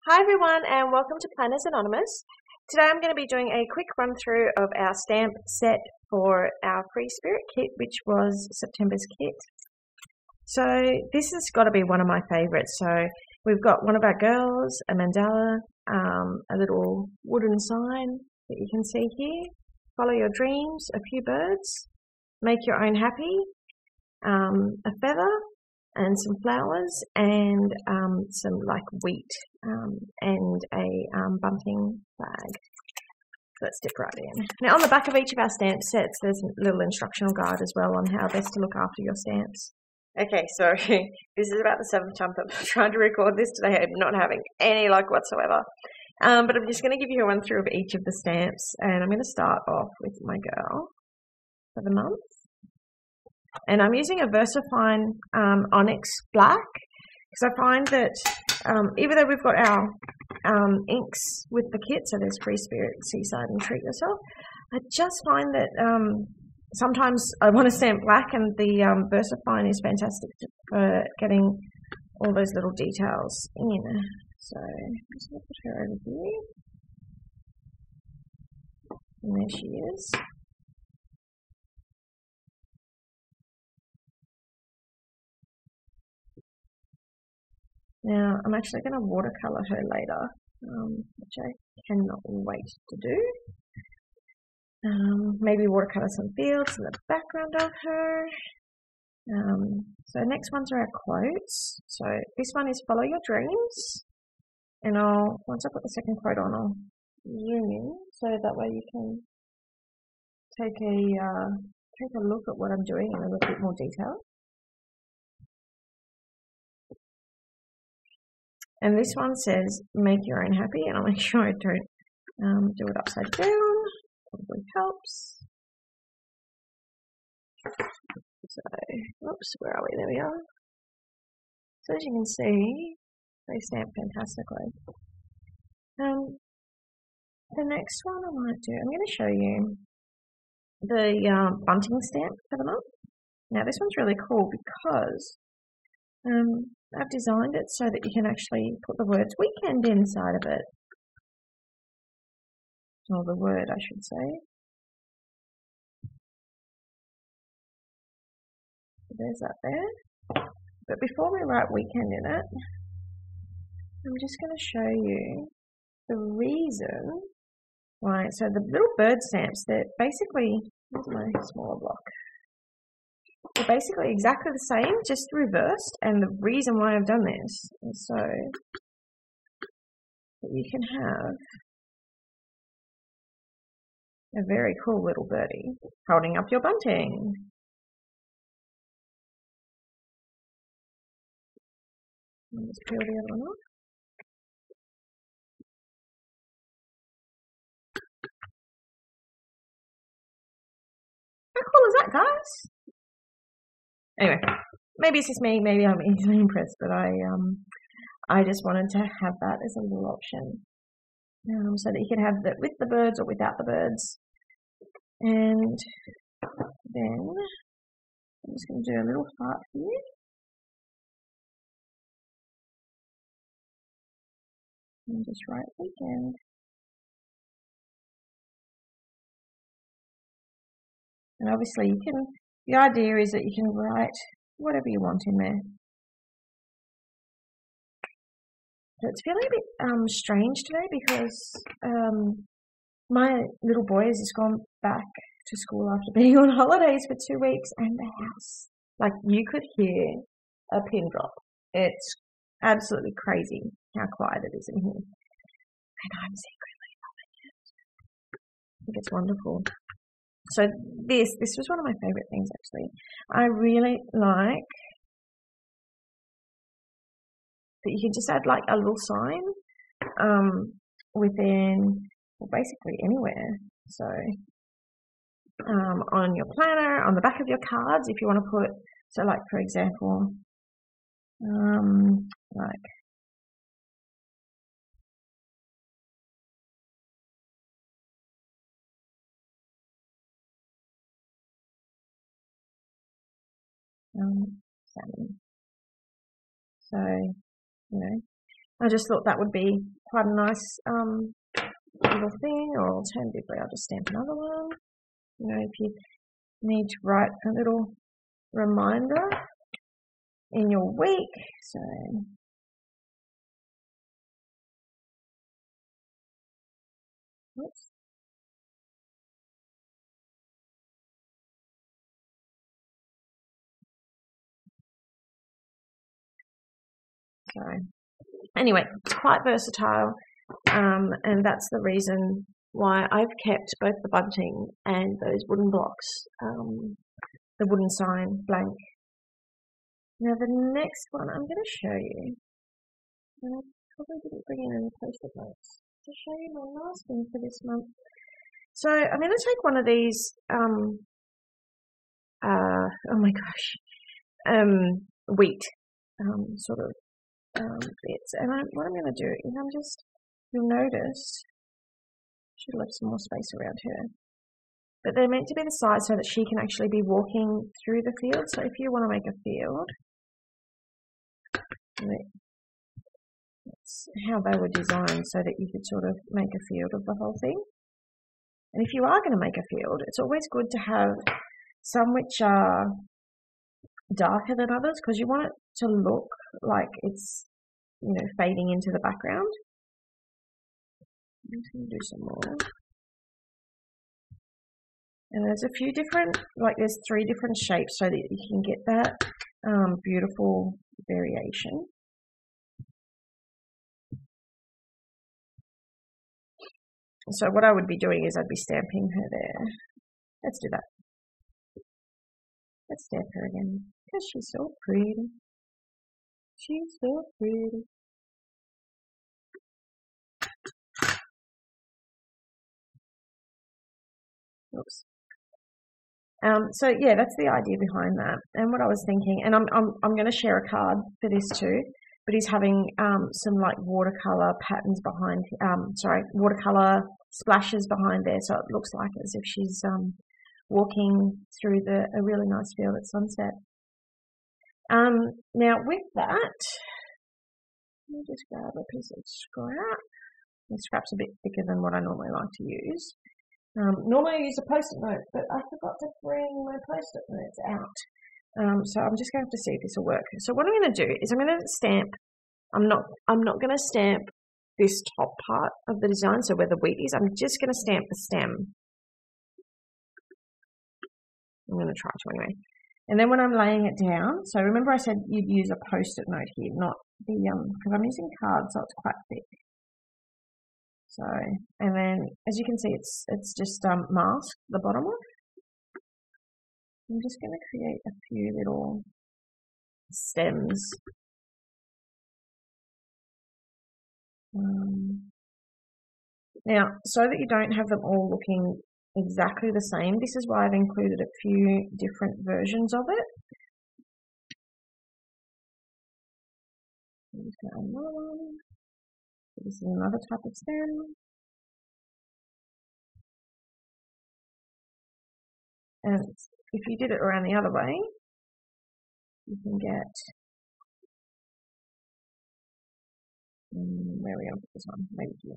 Hi everyone and welcome to Planners Anonymous. Today I'm going to be doing a quick run through of our stamp set for our Free Spirit kit, which was September's kit. So this has got to be one of my favourites. So we've got one of our girls, a mandala, a little wooden sign that you can see here, follow your dreams, a few birds, make your own happy, a feather, and some flowers and some like wheat and a bunting flag. Let's dip right in. Now on the back of each of our stamp sets there's a little instructional guide as well on how best to look after your stamps. Okay, so this is about the 7th time I'm trying to record this today. I'm not having any luck whatsoever. But I'm just going to give you a run through of each of the stamps, and I'm going to start off with my girl for the month. And I'm using a VersaFine Onyx Black because I find that even though we've got our inks with the kit, so there's Free Spirit, Seaside and Treat Yourself, I just find that sometimes I want to stamp black, and the VersaFine is fantastic for getting all those little details in. So I'm just going to put her over here. And there she is. Now, I'm actually going to watercolour her later, which I cannot wait to do. Maybe watercolour some fields in the background of her. So next ones are our quotes. So this one is follow your dreams. And once I put the second quote on, I'll zoom in so that way you can take a look at what I'm doing in a little bit more detail. And this one says, make your own happy, and I'll make sure I don't do it upside down. Probably helps. So, oops, where are we? There we are. So as you can see, they stamp fantastically. The next one I might do, I'm going to show you the bunting stamp for the month. Now this one's really cool because I've designed it so that you can actually put the words weekend inside of it. Or the word, I should say. So there's that there. But before we write weekend in it, I'm just going to show you the reason why. So the little bird stamps, they're basically, where's my smaller block? They're basically exactly the same, just reversed, and the reason why I've done this is so that you can have a very cool little birdie holding up your bunting. I'll just peel the other one off. How cool is that, guys? Anyway, maybe it's just me, maybe I'm easily impressed, but I just wanted to have that as a little option. So that you can have that with the birds or without the birds. And then I'm just going to do a little heart here. And just write weekend. And obviously you can, the idea is that you can write whatever you want in there. So it's feeling a bit strange today because my little boy has just gone back to school after being on holidays for 2 weeks, and the house, like, you could hear a pin drop. It's absolutely crazy how quiet it is in here. And I'm secretly loving it. I think it's wonderful. So this was one of my favourite things, actually. I really like that you can just add like a little sign within, well, basically anywhere. So on your planner, on the back of your cards, if you want to put, so like for example, like salmon. So, you know, I just thought that would be quite a nice little thing, or alternatively I'll just stamp another one. You know, if you need to write a little reminder in your week. So oops. So anyway, it's quite versatile, and that's the reason why I've kept both the bunting and those wooden blocks, the wooden sign, blank. Now the next one I'm going to show you, and I probably didn't bring in any post-it notes to show you my last thing for this month. So I'm going to take one of these, oh my gosh, wheat sort of bits, and what I'm going to do is you'll notice, should have left some more space around her, but they're meant to be the size so that she can actually be walking through the field. So if you want to make a field, that's how they were designed, so that you could sort of make a field of the whole thing. And if you are going to make a field, it's always good to have some which are darker than others, because you want it to look like it's, you know, fading into the background. I'm just going to do some more. And there's a few different, like there's 3 different shapes so that you can get that beautiful variation. So what I would be doing is I'd be stamping her there. Let's do that. Let's stamp her again, because she's so pretty. She's so pretty. Oops. So yeah, that's the idea behind that. And what I was thinking, and I'm going to share a card for this too, but he's having some like watercolor patterns behind, watercolor splashes behind there, so it looks like as if she's walking through a really nice field at sunset. Now with that, let me just grab a piece of scrap. And scrap's a bit thicker than what I normally like to use. Normally I use a post-it note, but I forgot to bring my post-it notes out. So I'm just going to have to see if this will work. So what I'm going to do is I'm going to stamp. I'm not going to stamp this top part of the design, so where the wheat is. I'm just going to stamp the stem. I'm going to try to anyway. And then when I'm laying it down, so remember I said you'd use a post-it note here, not the, because I'm using cards, so it's quite thick. So, and then as you can see, it's just masked the bottom off. I'm just going to create a few little stems. Now, so that you don't have them all looking exactly the same, this is why I've included a few different versions of it. I'm just going to add another one. So this is another type of stem. And if you did it around the other way, you can get, where are we going to put this one? Maybe here.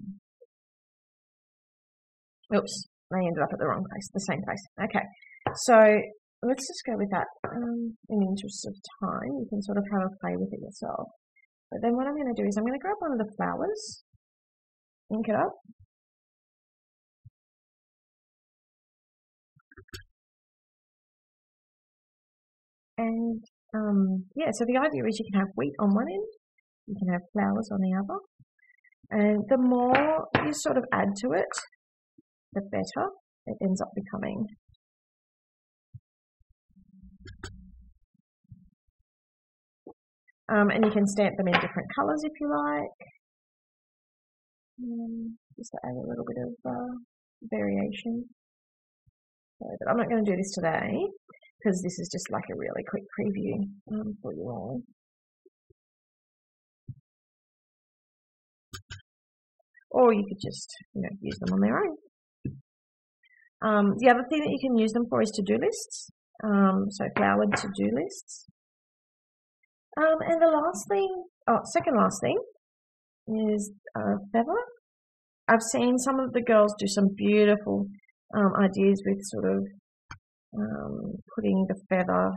Oops, I ended up at the wrong place, the same place. Okay, so let's just go with that. In the interest of time, you can sort of have a play with it yourself. But then what I'm going to do is I'm going to grab one of the flowers, ink it up, and yeah, so the idea is you can have wheat on one end, you can have flowers on the other, and the more you sort of add to it, the better it ends up becoming. And you can stamp them in different colours if you like, just to add a little bit of variation. So, but I'm not going to do this today, because this is just like a really quick preview for you all. Or you could just, you know, use them on their own. The other thing that you can use them for is to-do lists. So flowered to-do lists. And the last thing, second last thing, is a feather. I've seen some of the girls do some beautiful ideas with sort of putting the feather,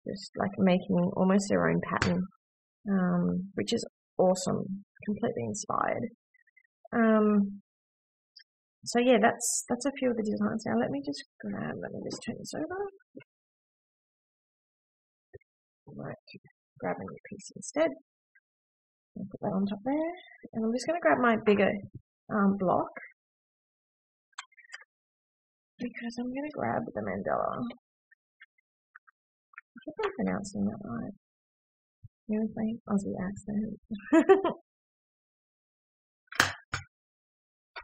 just like making almost their own pattern, which is awesome, completely inspired. So yeah, that's a few of the designs. Now let me just turn this over. I might grab a new piece instead. I'll put that on top there. And I'm just going to grab my bigger block, because I'm going to grab the mandala. I hope I'm pronouncing that right. Seriously, Aussie accent.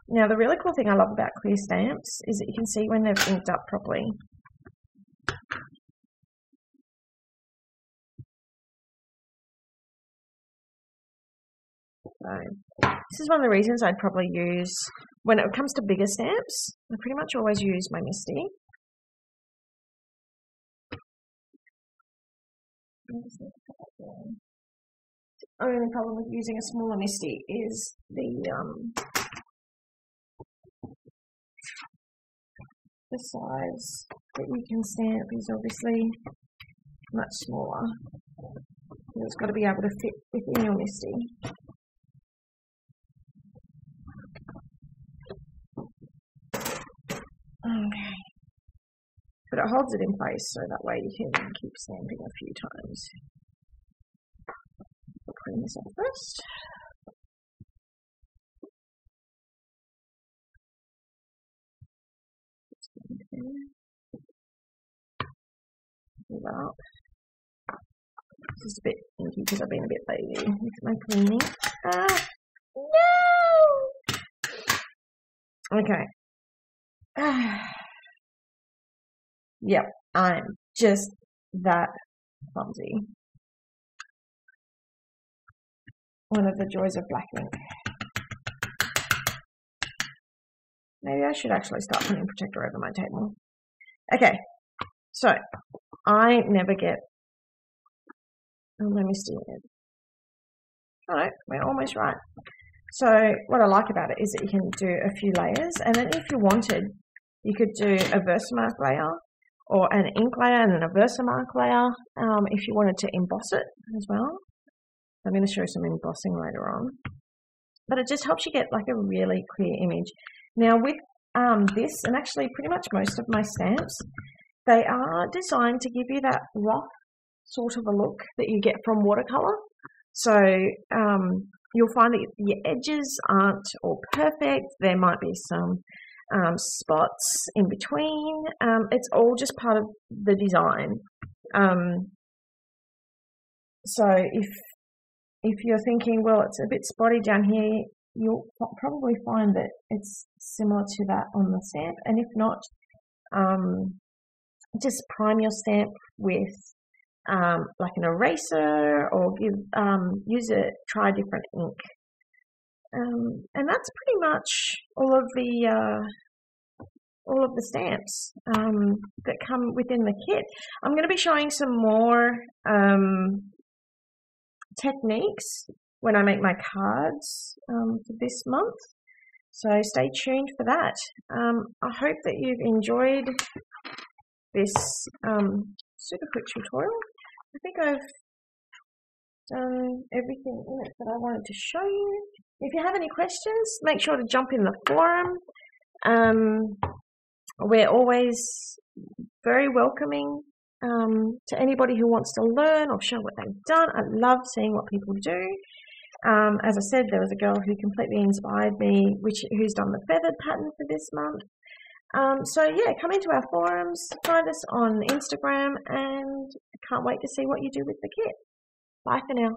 Now, the really cool thing I love about clear stamps is that you can see when they've inked up properly. So, this is one of the reasons I'd probably use, when it comes to bigger stamps, I pretty much always use my MISTI. The only problem with using a smaller MISTI is the size that you can stamp is obviously much smaller. So it's got to be able to fit within your MISTI. Okay. But it holds it in place, so that way you can keep stamping a few times. I'll clean this up first. Pull that up. This is a bit inky because I've been a bit lazy with my cleaning. No! Okay. Yep, I'm just that clumsy. One of the joys of black ink. Maybe I should actually start putting protector over my table. Okay, so I never get. Oh, let me steal it. Alright, we're almost right. So what I like about it is that you can do a few layers, and then if you wanted, you could do a Versamark layer or an ink layer and then a Versamark layer if you wanted to emboss it as well. I'm going to show some embossing later on. But it just helps you get like a really clear image. Now with this, and actually pretty much most of my stamps, they are designed to give you that rough sort of a look that you get from watercolour. So you'll find that your edges aren't all perfect. There might be some spots in between. It's all just part of the design. So if you're thinking, well, it's a bit spotty down here, you'll probably find that it's similar to that on the stamp. And if not, just prime your stamp with like an eraser, or try a different ink. And that's pretty much all of the stamps that come within the kit. I'm going to be showing some more techniques when I make my cards for this month. So stay tuned for that. I hope that you've enjoyed this super quick tutorial. I think I've done everything in it that I wanted to show you. If you have any questions, make sure to jump in the forum. We're always very welcoming to anybody who wants to learn or show what they've done. I love seeing what people do. As I said, there was a girl who completely inspired me, who's done the feathered pattern for this month. So yeah, come into our forums, find us on Instagram, and I can't wait to see what you do with the kit. Bye for now.